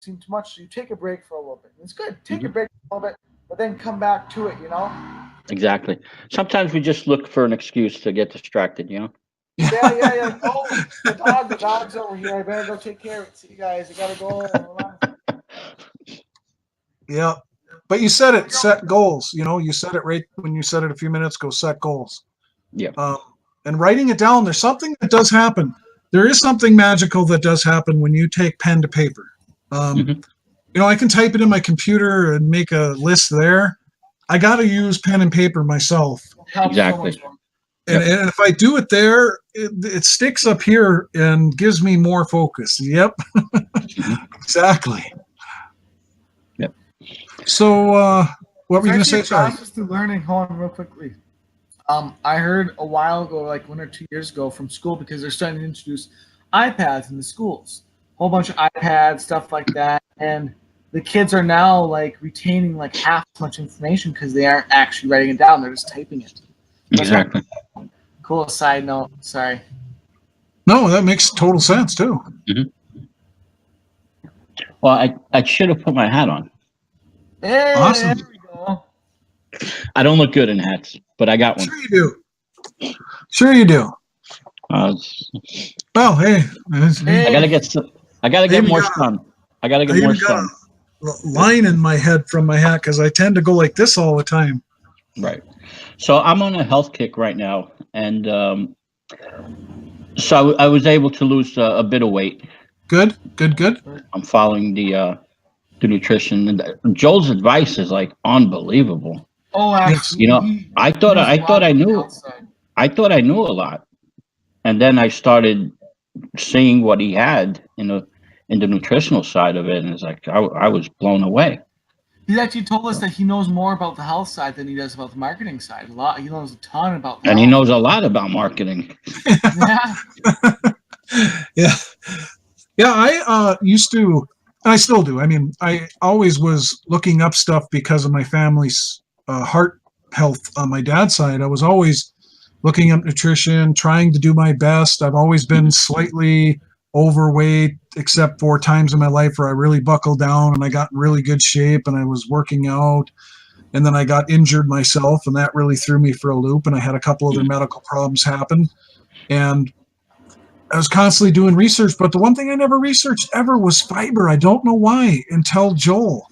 seem too much. So you take a break for a little bit. It's good. Take a Hmm. break for a little bit, but then come back to it. Exactly. Sometimes we just look for an excuse to get distracted, you know? Yeah, yeah, yeah. Oh, the dog's over here. I better go take care of it. See you guys. I gotta go. Yeah. But you said it, set goals. You said it right when you said it a few minutes ago, set goals. Yeah. Um, and writing it down, there's something that does happen. There is something magical that does happen when you take pen to paper. Um, Hmm. I can type it in my computer and make a list there. I got to use pen and paper myself. It helps so much Exactly. more. And, Yep. and if I do it there, it sticks up here and gives me more focus. Yep, Hmm. exactly. Yep. So, what It's were you going to actually a say? Sorry. process through learning. Hold on, real quickly. I heard a while ago, like 1 or 2 years ago, from school because they're starting to introduce iPads in the schools. Whole bunch of iPads, stuff like that, and the kids are now like retaining like half as much information because they aren't actually writing it down; they're just typing it. That's kind Exactly. of cool. Side note. Sorry. No, that makes total sense too. Hmm. Well, I should have put my hat on. Hey, there Awesome. we go. I don't look good in hats, but I got one. Sure you do. Sure you do. Uh, Well, hey, I Hey, gotta get some, I gotta I get even more got a, sun. I gotta I get more even got sun. a line in my head from my hat because I tend to go like this all the time. Right. So I'm on a health kick right now, and so I was able to lose a bit of weight. Good, good, good. I'm following the nutrition, and Joel's advice is like unbelievable. oh, Yes. You absolutely. know, He knows a lot about the health side. I knew a lot, and then I started seeing what he had in the nutritional side of it, and it's like I was blown away. He's actually told us So, that he knows more about the health side than he does about the marketing side. A lot. He knows a ton about and he health. knows a lot about marketing. Yeah. Yeah, yeah. I used to, and I still do. I mean, I always was looking up stuff because of my family's heart health on my dad's side. I was always looking up nutrition, trying to do my best. I've always been Mhm. slightly overweight, except for times in my life where I really buckled down and I got in really good shape and I was working out. And then I got injured myself, and that really threw me for a loop. And I had a couple other medical problems happen. And I was constantly doing research, but the one thing I never researched ever was fiber. I don't know why until Joel.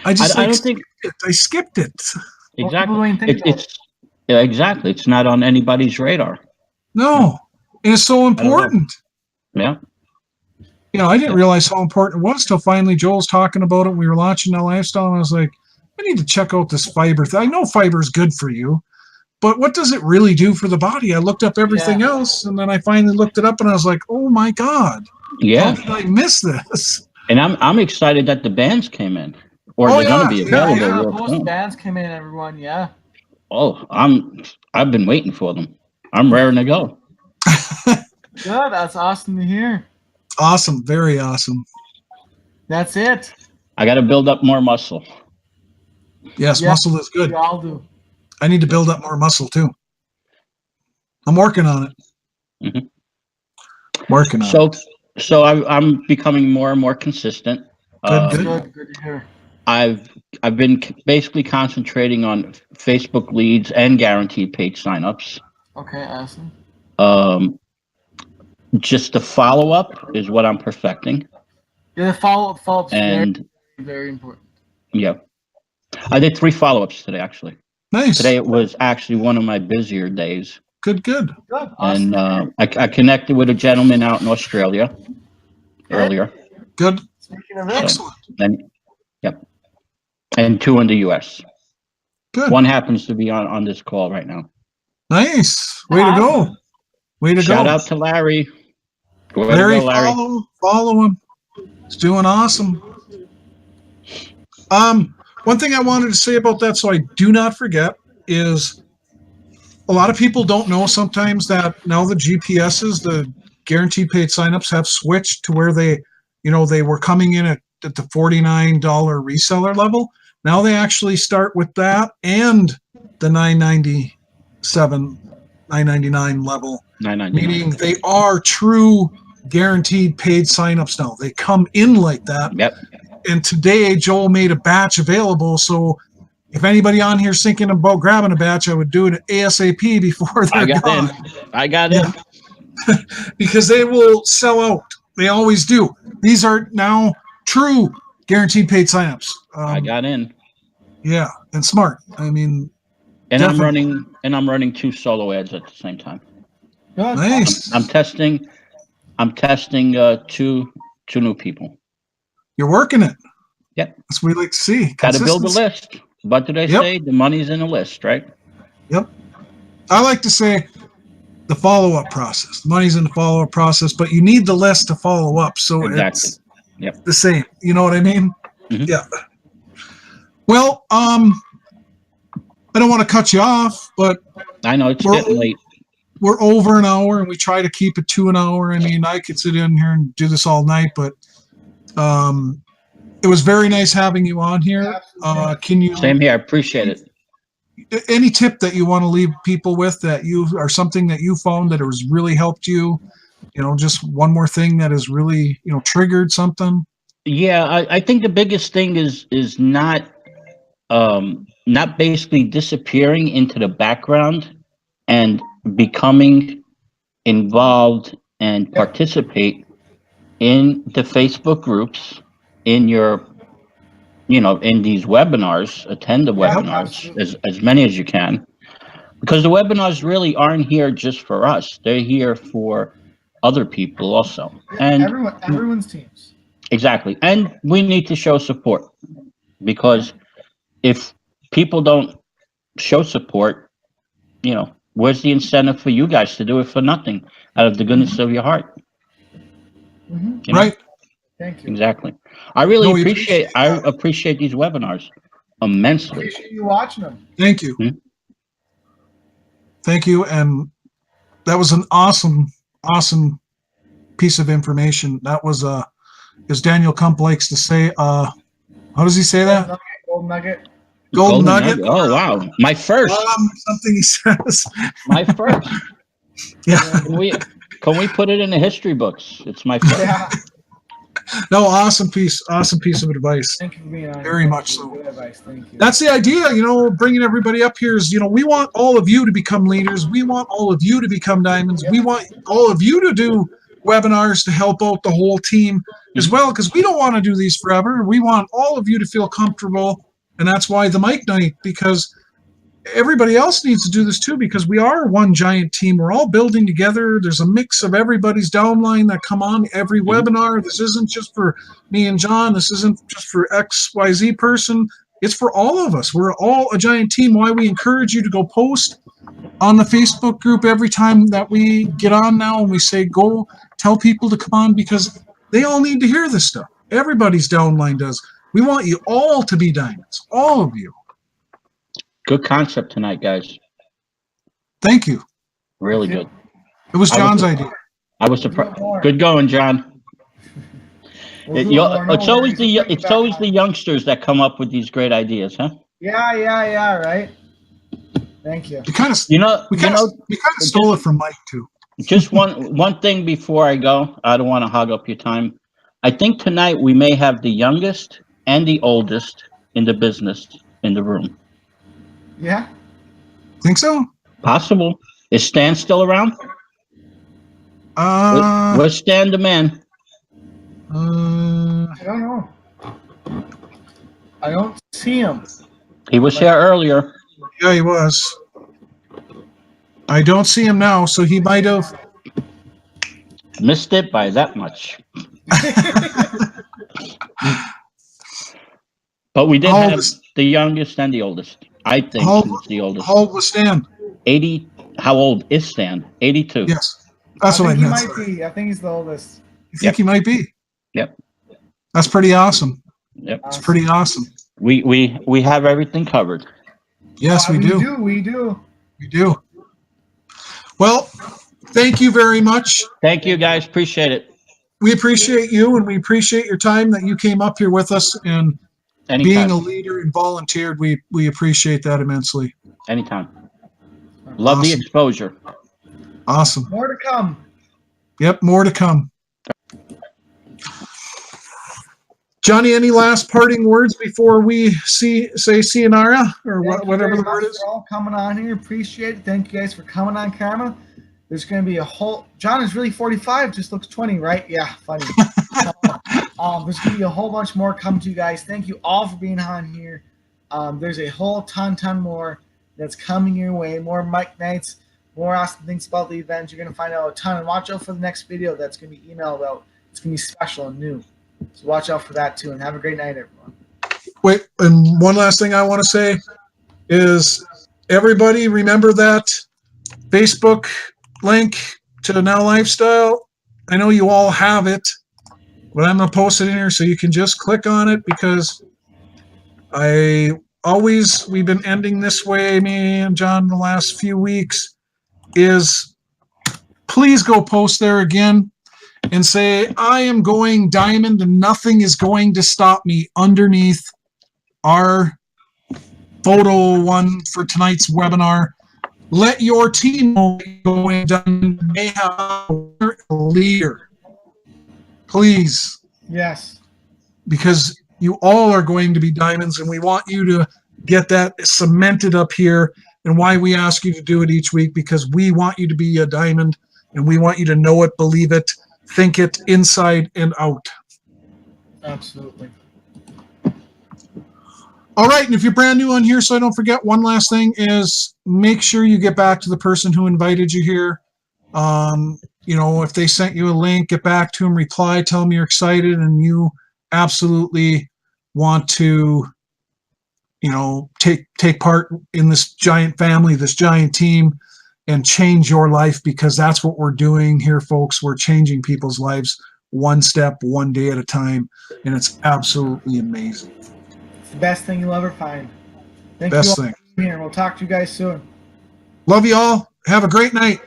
I just I like don't think skipped it. I skipped it. Most people exactly. don't even think about it. It's yeah, exactly. It's not on anybody's radar. No, No, and it's so not at all. important. Yeah, I didn't yeah. realize how important it was till finally Joel's talking about it. We were launching that lifestyle, and I was like, I need to check out this fiber thing. I know fiber is good for you, but what does it really do for the body? I looked up Yeah. everything else, and then I finally looked it up, and I was like, oh my God, how Yeah. did I miss this? And I'm excited that the bands came in, or Oh, they're going to yeah, be yeah, Yeah. available yeah. real Most soon. bands come in. Everyone. Yeah. Oh, I've been waiting for them. I'm raring to go. Good. That's awesome to hear. Awesome. Very awesome. That's it. I got to build up more muscle. Yes, Yeah. muscle is We good. all do. I need to Yep. build up more muscle too. I'm working on it. Hmm. Working on So it. so I'm becoming more and more consistent. Good, That's good. Um, good. Good to hear. I've been basically concentrating on Facebook leads and guaranteed paid signups. Okay. Awesome. Um, just the follow up is what I'm perfecting, Yeah. The follow-up's very, and very important. yeah, I did 3 follow ups today. Actually, today Nice. it was actually one of my busier days, Good, good. Good. and Awesome to hear. I connected with a gentleman out in Australia Okay. earlier. Good. Speaking of it, So Excellent. then, yep, and 2 in the U.S. Good. One happens to be on this call right now. Nice. Way to go. awesome. Way to Shout go. out to Larry. Way to Larry, go, Larry. follow him. He's doing awesome. One thing I wanted to say about that, so I do not forget, is a lot of people don't know sometimes that now the GPSs, the guaranteed paid signups, have switched to where they were coming in at the $49 reseller level. Now they actually start with that and the 997, 999 level, 999. meaning they are true guaranteed paid signups now. They come in like that. Yep. And today, Joel made a batch available. So if anybody on here is thinking about grabbing a batch, I would do it ASAP before they're gone. I got in. Because they will sell out. They always do. These are now true guaranteed paid signups. I got in. Yeah, and smart. I mean, And definitely. I'm running 2 solo ads at the same time. Nice. I'm testing 2 new people. You're working it. Yep. That's what we like to see. Got to build a list. What do they say? The money's in the list, right? Yep. I like to say the follow-up process. The money's in the follow-up process, but you need the list to follow up. So it's the same. You know what I mean? Mm-hmm. Yeah. Well, I don't want to cut you off, but I know it's getting late. We're over an hour, and we try to keep it to an hour. I mean, I could sit in here and do this all night, but it was very nice having you on here. Can you? Same here. I appreciate it. Any tip that you want to leave people with that you or something that you found that has really helped you? You know, just one more thing that has really triggered something. Yeah, I think the biggest thing is not basically disappearing into the background and becoming involved and participate in the Facebook groups, in your, in these webinars, attend the webinars, as many as you can, because the webinars really aren't here just for us. They're here for other people also. And everyone's teams. Exactly. And we need to show support, because if people don't show support, where's the incentive for you guys to do it for nothing out of the goodness of your heart? Mm-hmm. Right. Thank you. Exactly. I really appreciate these webinars immensely. I appreciate you watching them. Thank you. Hmm? Thank you. And that was an awesome piece of information. That was as Daniel Kump likes to say, how does he say that? Golden nugget. Golden nugget. Oh, wow. My first. Something he says. My first. Yeah. Can we put it in the history books? It's my first. Yeah. No, awesome piece of advice. Thank you for being on. Very much so. Good advice. Thank you. That's the idea, bringing everybody up here is, we want all of you to become leaders. We want all of you to become diamonds. We want all of you to do webinars to help out the whole team as well, because we don't want to do these forever. We want all of you to feel comfortable, and that's why the Mike Night, because everybody else needs to do this too, because we are one giant team. We're all building together. There's a mix of everybody's downline that come on every webinar. This isn't just for me and John. This isn't just for XYZ person. It's for all of us. We're all a giant team. Why we encourage you to go post on the Facebook group every time that we get on now, and we say, go tell people to come on, because they all need to hear this stuff. Everybody's downline does. We want you all to be diamonds, all of you. Good concept tonight, guys. Thank you. Really good. It was John's idea. I was surprised. Good going, John. It's always the youngsters that come up with these great ideas, huh? Yeah, right. Thank you. We kind of stole it from Mike too. Just one thing before I go. I don't want to hog up your time. I think tonight we may have the youngest and the oldest in the business in the room. Yeah. Think so? Possible. Is Stan still around? Where's Stan the man? I don't know. I don't see him. He was here earlier. Yeah, he was. I don't see him now, so he might have missed it by that much. But we did have the youngest and the oldest. I think he's the oldest. How old was Stan? 80. How old is Stan? 82. Yes. That's what I meant. He might be. I think he's the oldest. You think he might be? Yep. That's pretty awesome. Yep. It's pretty awesome. We have everything covered. Yes, we do. We do. Well, thank you very much. Thank you, guys. Appreciate it. We appreciate you, and we appreciate your time that you came up here with us, and anytime. Being a leader and volunteered. We appreciate that immensely. Anytime. Love the exposure. Awesome. More to come. Yep, more to come. Johnny, any last parting words before we say sayonara or whatever the word is? For all coming on here. Appreciate it. Thank you guys for coming on camera. There's going to be a whole. John is really 45, just looks 20, right? Yeah, funny. There's going to be a whole bunch more coming to you guys. Thank you all for being on here. There's a whole ton more that's coming your way. More Mike Nights, more awesome things about the event. You're going to find out a ton. And watch out for the next video that's going to be emailed out. It's going to be special and new. So watch out for that too. And have a great night, everyone. Wait, and one last thing I want to say is everybody remember that Facebook link to the Now Lifestyle. I know you all have it, but I'm going to post it in here so you can just click on it, because we've been ending this way, me and John, the last few weeks, is please go post there again and say, I am going diamond and nothing is going to stop me, underneath our photo one for tonight's webinar. Let your team know going diamond. They have a leader. Please. Yes. Because you all are going to be diamonds, and we want you to get that cemented up here, and why we ask you to do it each week, because we want you to be a diamond, and we want you to know it, believe it, think it inside and out. Absolutely. All right, and if you're brand new on here, so I don't forget, one last thing is make sure you get back to the person who invited you here. If they sent you a link, get back to them, reply, tell them you're excited and you absolutely want to, take part in this giant family, this giant team, and change your life, because that's what we're doing here, folks. We're changing people's lives one step, one day at a time, and it's absolutely amazing. It's the best thing you'll ever find. Thank Best you all thing. for being here. We'll talk to you guys soon. Love you all. Have a great night.